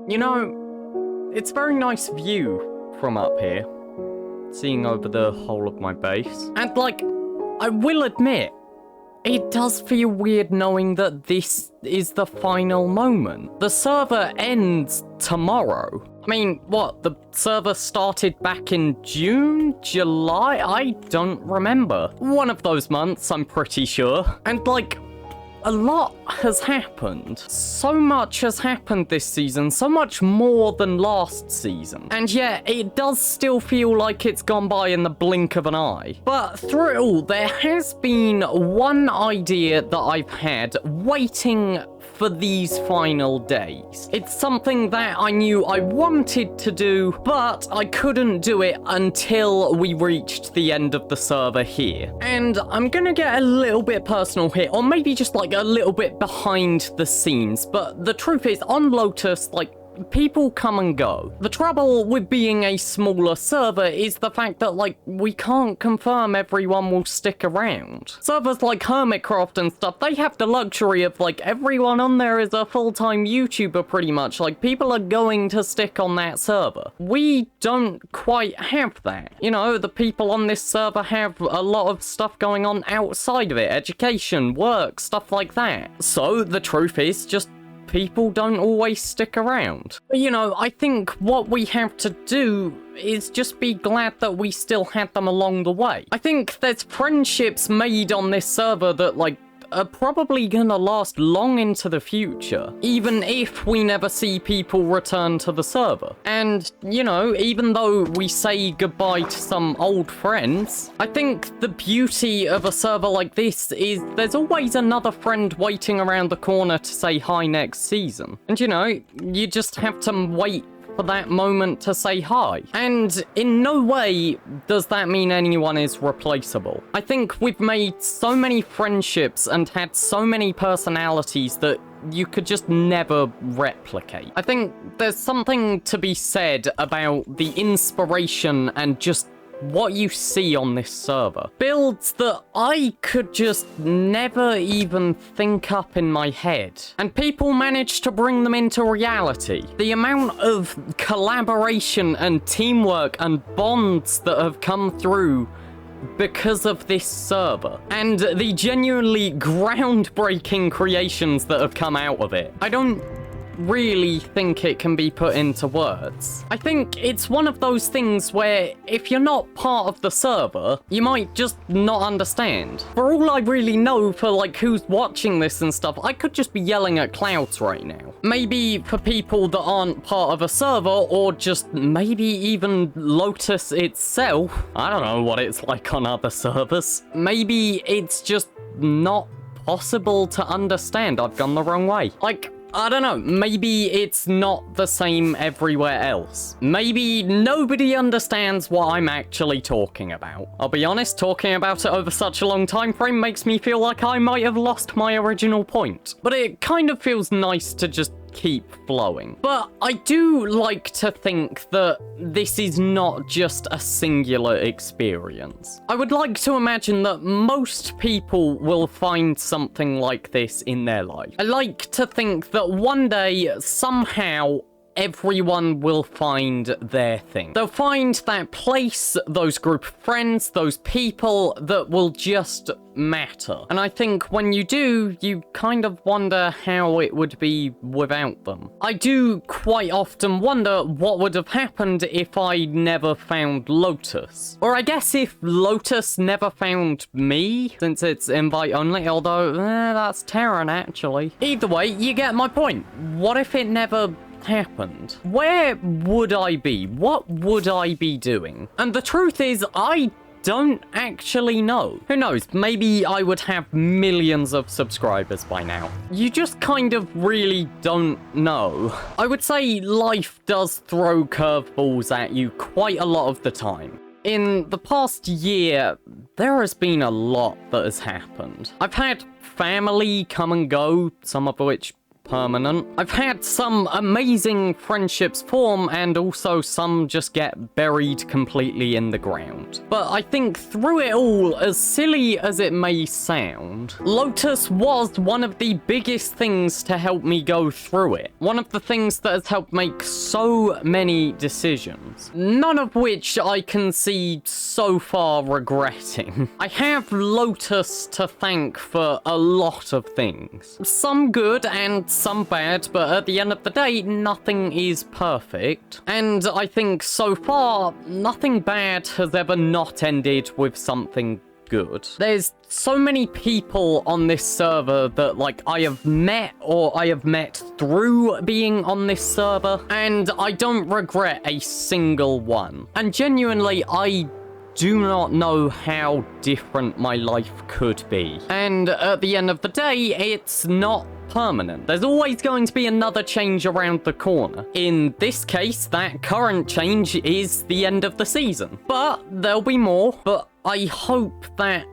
You know, it's a very nice view from up here, seeing over the whole of my base. And, like, I will admit, it does feel weird knowing that this is the final moment. The server ends tomorrow. I mean, what, the server started back in June? July? I don't remember. One of those months, I'm pretty sure. And, like, a lot has happened. So much has happened this season, so much more than last season. And yet, it does still feel like it's gone by in the blink of an eye. But through it all, there has been one idea that I've had waiting for these final days. It's something that I knew I wanted to do, but I couldn't do it until we reached the end of the server here. And I'm gonna get a little bit personal here, or maybe just like a little bit behind the scenes, but the truth is, on Lotus, like, people come and go. The trouble with being a smaller server is the fact that, like, we can't confirm everyone will stick around. Servers like Hermitcraft and stuff, they have the luxury of, like, everyone on there is a full-time YouTuber pretty much. Like, people are going to stick on that server. We don't quite have that. You know, the people on this server have a lot of stuff going on outside of it. Education, work, stuff like that. So, the truth is, just people don't always stick around. You know, I think what we have to do is just be glad that we still had them along the way. I think there's friendships made on this server that, like, are probably gonna last long into the future, even if we never see people return to the server. And, you know, even though we say goodbye to some old friends, I think the beauty of a server like this is there's always another friend waiting around the corner to say hi next season. And, you know, you just have to wait for that moment to say hi. And in no way does that mean anyone is replaceable. I think we've made so many friendships and had so many personalities that you could just never replicate. I think there's something to be said about the inspiration and just what you see on this server. Builds that I could just never even think up in my head. And people manage to bring them into reality. The amount of collaboration and teamwork and bonds that have come through because of this server, and the genuinely groundbreaking creations that have come out of it, I don't really think it can be put into words. I think it's one of those things where if you're not part of the server, you might just not understand. For all I really know for, like, who's watching this and stuff, I could just be yelling at clouds right now. Maybe for people that aren't part of a server, or just maybe even Lotus itself, I don't know what it's like on other servers. Maybe it's just not possible to understand. I've gone the wrong way. Like, I don't know, maybe it's not the same everywhere else. Maybe nobody understands what I'm actually talking about. I'll be honest, talking about it over such a long time frame makes me feel like I might have lost my original point. But it kind of feels nice to just keep flowing. But I do like to think that this is not just a singular experience. I would like to imagine that most people will find something like this in their life. I like to think that one day, somehow, everyone will find their thing. They'll find that place, those group of friends, those people that will just matter. And I think when you do, you kind of wonder how it would be without them. I do quite often wonder what would have happened if I never found Lotus. Or I guess if Lotus never found me, since it's invite only, although that's Terran actually. Either way, you get my point. What if it never happened? Where would I be? What would I be doing? And the truth is, I don't actually know. Who knows? Maybe I would have millions of subscribers by now. You just kind of really don't know. I would say life does throw curveballs at you quite a lot of the time. In the past year, there has been a lot that has happened. I've had family come and go, some of which permanent. I've had some amazing friendships form, and also some just get buried completely in the ground. But I think through it all, as silly as it may sound, Lotus was one of the biggest things to help me go through it. One of the things that has helped make so many decisions, none of which I can see so far regretting. I have Lotus to thank for a lot of things. Some good and some bad, but at the end of the day, nothing is perfect. And I think so far, nothing bad has ever not ended with something good. There's so many people on this server that, like, I have met or I have met through being on this server, and I don't regret a single one. And genuinely, I do not know how different my life could be. And at the end of the day, it's not permanent. There's always going to be another change around the corner. In this case, that current change is the end of the season. But there'll be more. But I hope that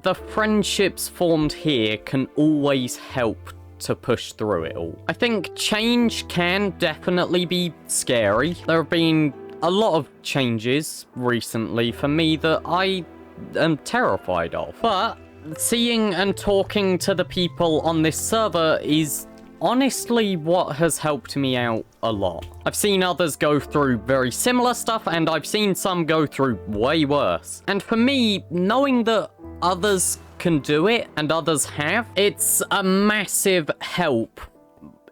the friendships formed here can always help to push through it all. I think change can definitely be scary. There have been a lot of changes recently for me that I am terrified of. But seeing and talking to the people on this server is honestly what has helped me out a lot. I've seen others go through very similar stuff, and I've seen some go through way worse. And for me, knowing that others can do it, and others have, it's a massive help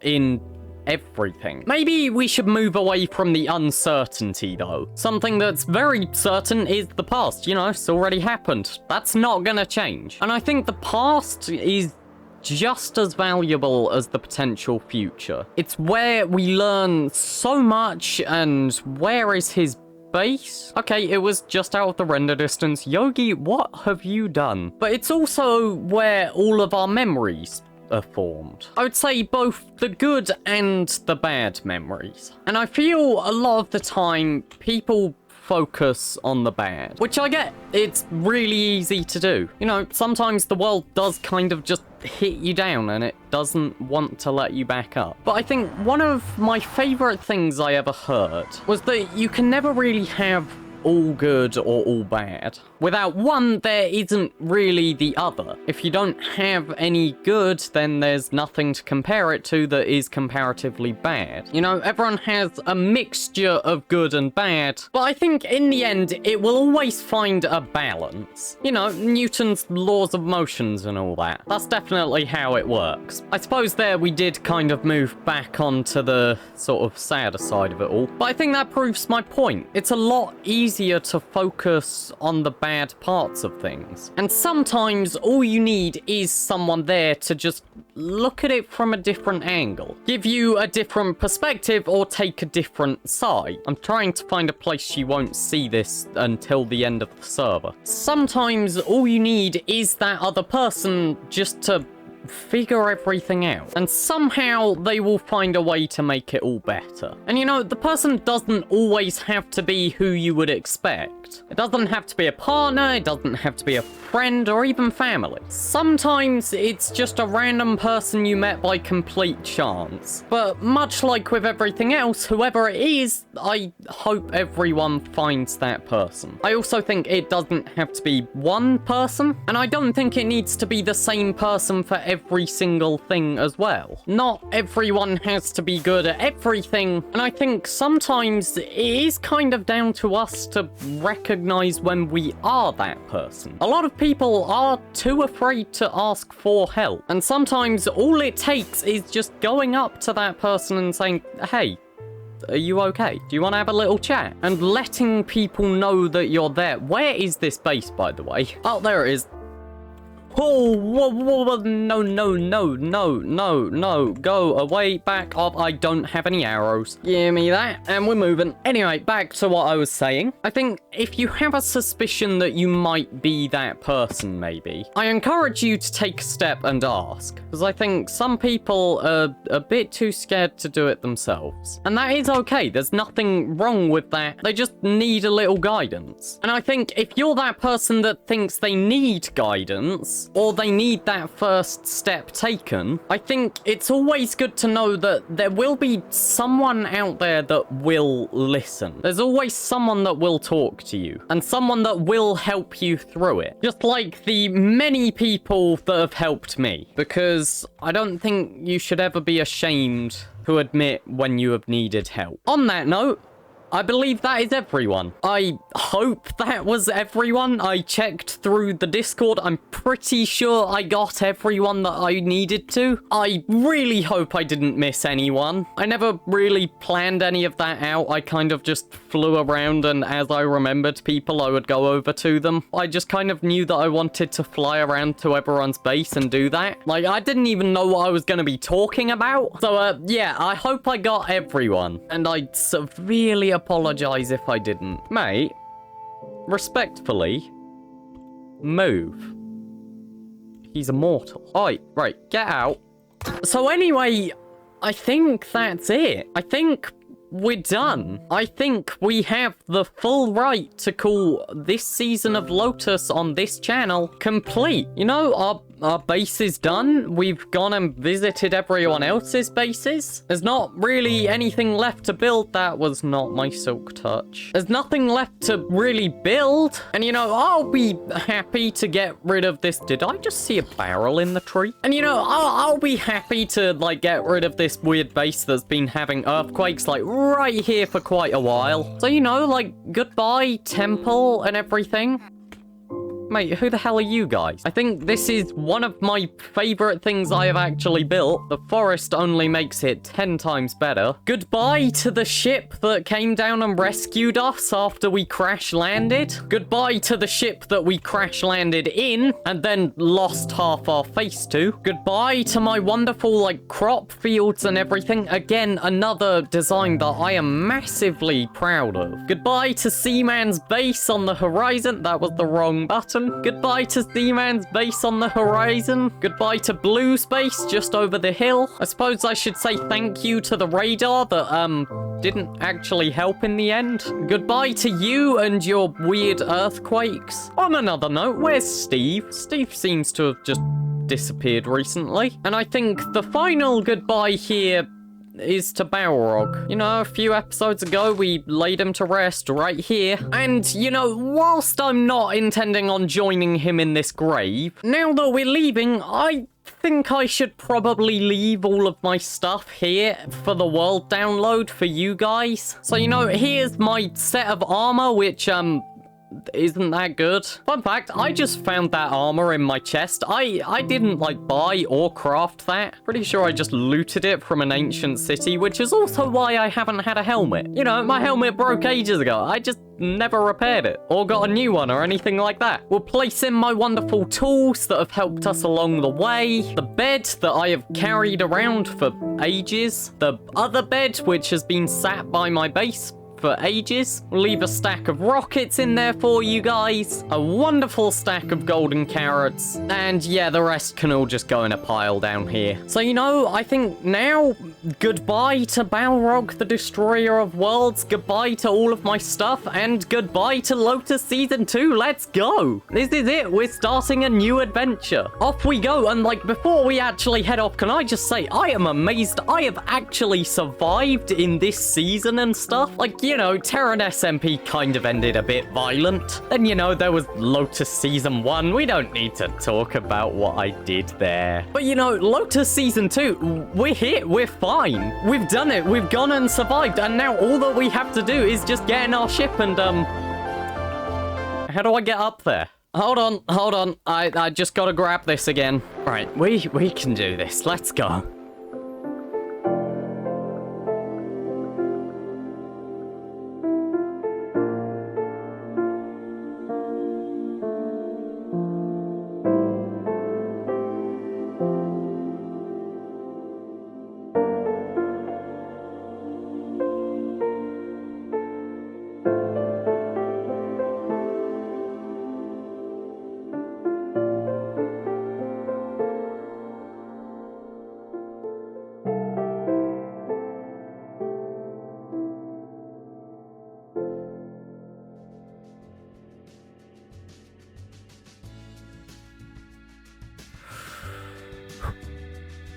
in everything. Maybe we should move away from the uncertainty, though. Something that's very certain is the past. You know, it's already happened. That's not gonna change. And I think the past is just as valuable as the potential future. It's where we learn so much. And where is his base? Okay, it was just out of the render distance. Yogi, what have you done? But it's also where all of our memories are formed. I would say both the good and the bad memories. And I feel a lot of the time people focus on the bad, which I get. It's really easy to do. You know, sometimes the world does kind of just hit you down and it doesn't want to let you back up. But I think one of my favorite things I ever heard was that you can never really have all good or all bad. Without one, there isn't really the other. If you don't have any good, then there's nothing to compare it to that is comparatively bad. You know, everyone has a mixture of good and bad, but I think in the end, it will always find a balance. You know, Newton's laws of motions and all that. That's definitely how it works. I suppose there we did kind of move back onto the sort of sadder side of it all, but I think that proves my point. It's a lot easier to focus on the bad parts of things. And sometimes all you need is someone there to just look at it from a different angle, give you a different perspective, or take a different side. I'm trying to find a place she won't see this until the end of the server. Sometimes all you need is that other person just to figure everything out, and somehow they will find a way to make it all better. And you know, the person doesn't always have to be who you would expect. It doesn't have to be a partner, it doesn't have to be a friend, or even family. Sometimes it's just a random person you met by complete chance. But much like with everything else, whoever it is, I hope everyone finds that person. I also think it doesn't have to be one person, and I don't think it needs to be the same person for every single thing as well. Not everyone has to be good at everything, and I think sometimes it is kind of down to us to recognize when we are that person. A lot of people are too afraid to ask for help, and sometimes all it takes is just going up to that person and saying, hey, are you okay? Do you want to have a little chat? And letting people know that you're there. Where is this base, by the way? Oh, there it is. Oh, whoa, whoa, no, no, no, no, no, no. Go away, back off. I don't have any arrows. Give me that, and we're moving. Anyway, back to what I was saying. I think if you have a suspicion that you might be that person, maybe, I encourage you to take a step and ask. Because I think some people are a bit too scared to do it themselves. And that is okay. There's nothing wrong with that. They just need a little guidance. And I think if you're that person that thinks they need guidance, things, or they need that first step taken, I think it's always good to know that there will be someone out there that will listen. There's always someone that will talk to you, and someone that will help you through it. Just like the many people that have helped me, because I don't think you should ever be ashamed to admit when you have needed help. On that note, I believe that is everyone. I hope that was everyone. I checked through the Discord. I'm pretty sure I got everyone that I needed to. I really hope I didn't miss anyone. I never really planned any of that out. I kind of just flew around, and as I remembered people, I would go over to them. I just kind of knew that I wanted to fly around to everyone's base and do that. Like, I didn't even know what I was going to be talking about. So, yeah, I hope I got everyone. And I severely apologize if I didn't. Mate, respectfully, move. He's immortal. Alright, right, get out. So anyway, I think that's it. I think we're done. I think we have the full right to call this season of Lotus on this channel complete. You know, our base is done. We've gone and visited everyone else's bases. There's not really anything left to build. That was not my silk touch. There's nothing left to really build. And you know, I'll be happy to get rid of this. Did I just see a barrel in the tree? And you know, I'll be happy to like get rid of this weird base that's been having earthquakes like right here for quite a while. So you know, like goodbye temple and everything. Mate, who the hell are you guys? I think this is one of my favorite things I have actually built. The forest only makes it 10 times better. Goodbye to the ship that came down and rescued us after we crash landed. Goodbye to the ship that we crash landed in and then lost half our face to. Goodbye to my wonderful, like, crop fields and everything. Again, another design that I am massively proud of. Goodbye to Seaman's base on the horizon. That was the wrong button. Goodbye to Seaman's base on the horizon. Goodbye to blue space just over the hill. I suppose I should say thank you to the radar that, didn't actually help in the end. Goodbye to you and your weird earthquakes. On another note, where's Steve? Steve seems to have just disappeared recently. And I think the final goodbye here is to Balrog. You know, a few episodes ago, we laid him to rest right here. And, you know, whilst I'm not intending on joining him in this grave, now that we're leaving, I think I should probably leave all of my stuff here for the world download for you guys. So, you know, here's my set of armor, which, isn't that good. Fun fact, I just found that armor in my chest. I didn't like buy or craft that. Pretty sure I just looted it from an ancient city, which is also why I haven't had a helmet. You know, my helmet broke ages ago. I just never repaired it or got a new one or anything like that. We'll place in my wonderful tools that have helped us along the way. The bed that I have carried around for ages. The other bed, which has been sat by my base for ages. We'll leave a stack of rockets in there for you guys. A wonderful stack of golden carrots. And yeah, the rest can all just go in a pile down here. So, you know, I think now, goodbye to Balrog, the Destroyer of Worlds. Goodbye to all of my stuff. And goodbye to Lotus Season 2. Let's go. This is it. We're starting a new adventure. Off we go. And like, before we actually head off, can I just say, I am amazed I have actually survived in this season and stuff. Like, you know, Terran SMP kind of ended a bit violent. Then, you know, there was Lotus Season 1. We don't need to talk about what I did there. But, you know, Lotus Season 2, we're here. We're fine. We've done it. We've gone and survived. And now all that we have to do is just get in our ship and, how do I get up there? Hold on. I just gotta grab this again. Right, we can do this. Let's go.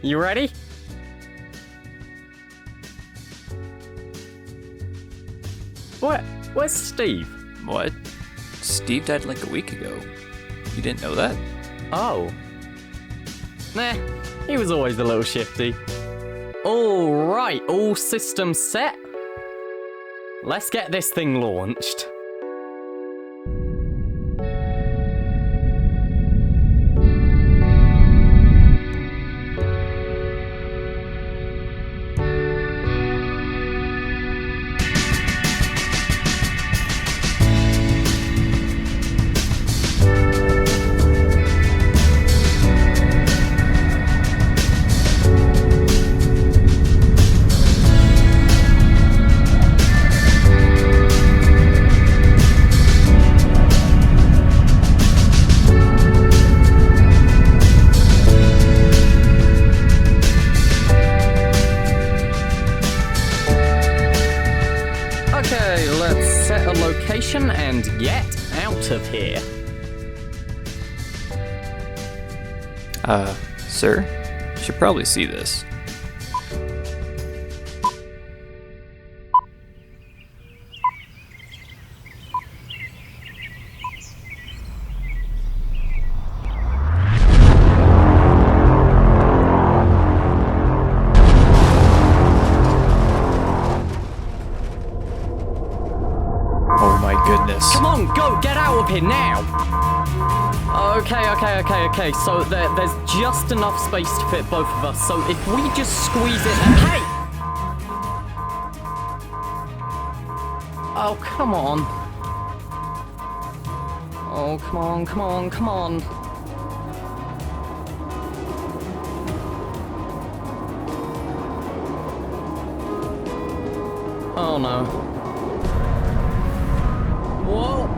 You ready? Where's Steve? What? Steve died like a week ago. You didn't know that? Oh. Nah, he was always a little shifty. Alright, all systems set. Let's get this thing launched. And get out of here. Sir? You should probably see this. Oh my goodness. Come on, go, get out of here now! Okay, so there's just enough space to fit both of us, so if we just squeeze it and... Hey! Oh, come on. Oh, come on. Oh no. Whoa!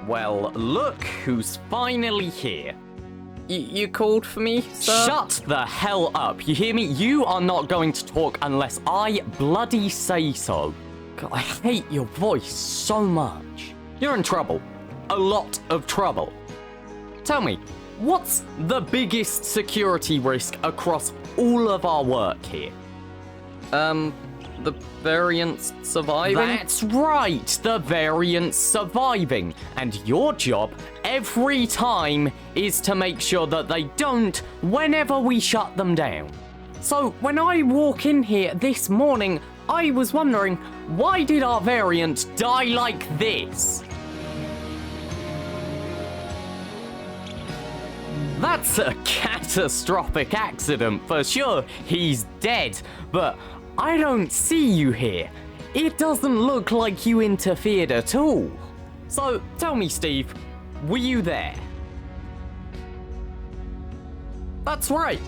Well, look who's finally here. You called for me, sir? Shut the hell up, you hear me? You are not going to talk unless I bloody say so. God, I hate your voice so much. You're in trouble. A lot of trouble. Tell me, what's the biggest security risk across all of our work here? The variants surviving? That's right, the variants surviving. And your job every time is to make sure that they don't whenever we shut them down. So when I walk in here this morning, I was wondering, why did our variant die like this? That's a catastrophic accident for sure. He's dead, but I don't see you here. It doesn't look like you interfered at all. So, tell me, Steve, were you there? That's right,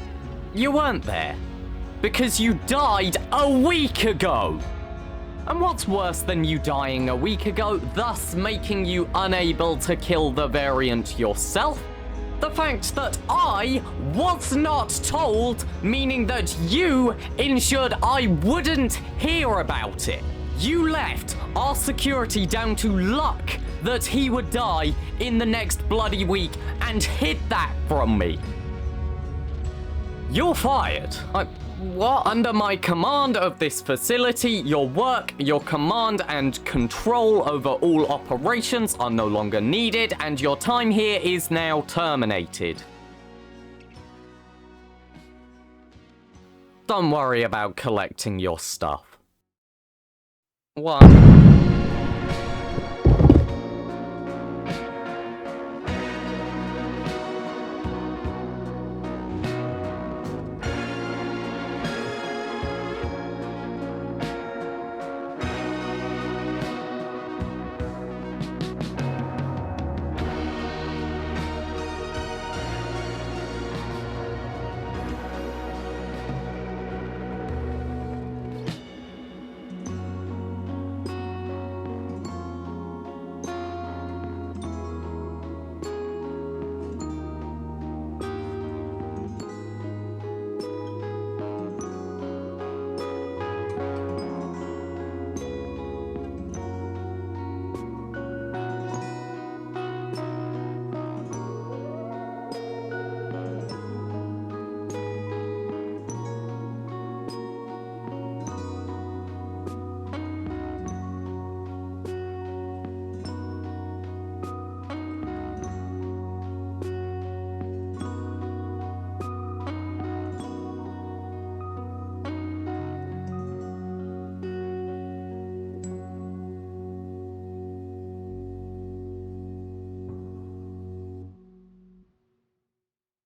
you weren't there. Because you died a week ago. And what's worse than you dying a week ago, thus making you unable to kill the variant yourself? The fact that I was not told, meaning that you ensured I wouldn't hear about it. You left our security down to luck that he would die in the next bloody week and hid that from me. You're fired. What? Under my command of this facility, your work, your command and control over all operations are no longer needed, and your time here is now terminated. Don't worry about collecting your stuff. 1